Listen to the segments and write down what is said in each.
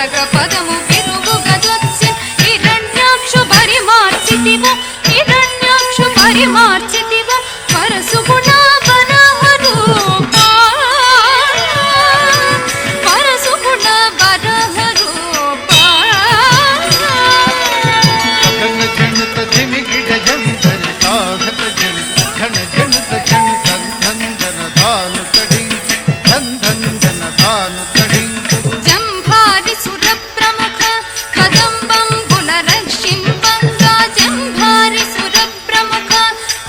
పరగ పదము విరుగు గదొచ్చి హిరణ్యాక్షు పరిమార్చితివు హిరణ్యాక్షు పరిమార్చితివు పరసు గుణ వరహ రూపా పరసు గుణ వరహ రూపా ఘన జనత జిమిగిడ జంతరి సాగత జన ఘన జనత జన ధన్ ధాను తడించి ధన్ ధాను తడించు జంభారి సుర ప్రముఖ కదంబంబుల రక్షింపంగా జంభారి సుర ప్రముఖ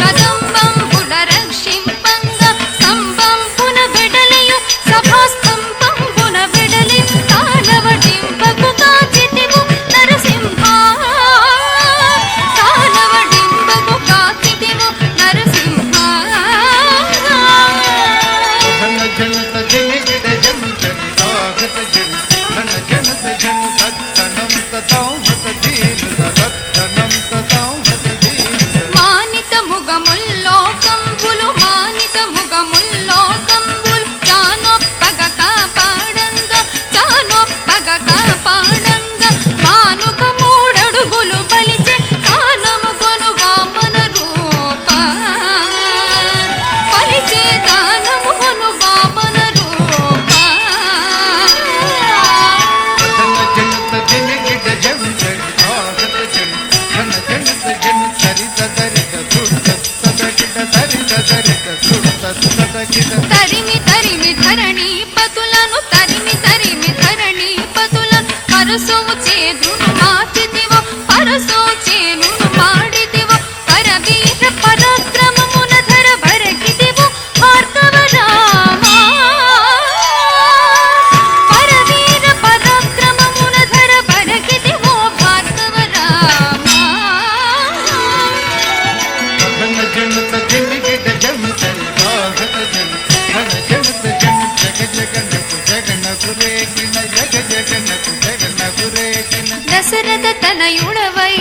కదంబంబుల రక్షింపంగా స్తంభంబున వెడలియు సభాస్తంభంబున వెడలి తాళవడింపకు కాచితివు నరసింహ తాళవడింపకు కాచితివు నరసింహ ఘన జనత జిమిగిడ జంతరి సాగత జన ఘన జనత జన తత్తనం తతౌహత దీన తత్తనం తతౌహత దీన మానిత ముగముల్లోకంబులు మానిత ముగముల్లోకంబులు చానొప్పగ కాపాడంగా చానొప్పగ కాపాడంగా మానుక మూడడుగులు బలిచే కానము కొను వామన రూప బలిచే దానము కొను వామన రూప ఘన జనత జిమిగిడ జంతరి సాగత జన ఘన జనత జన సరిత దరిత సుడత సదకిట సరిత దరిత సుడత సదకిట తరిమి తరిమి ధరణి పతులను తరిమి తరిమి ధరణి పతుల పరసోవు చేదును మాచితివో పరసోవు చేనును పాడితివో పరవీర పరాక్రమమున ధర బరకితివో భార్గవ రామా పరవీర పరాక్రమమున ధర బరకితివో భార్గవ రామా ఘన జనత జిమిగిడ జంతరి సాగత జన ఘన జనత జన జగ జగనకు జగనకు రేకిన జగ జగనకు జగనకు రేకిన దశరథ తనయుడవై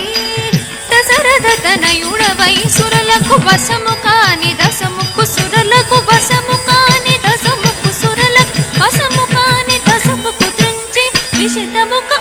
సురలకు వశము కాని దశముకు సురలకు వశము కాని దశముకు సురలకు వశము కాని దశముకు త్రుంచి విషితముకు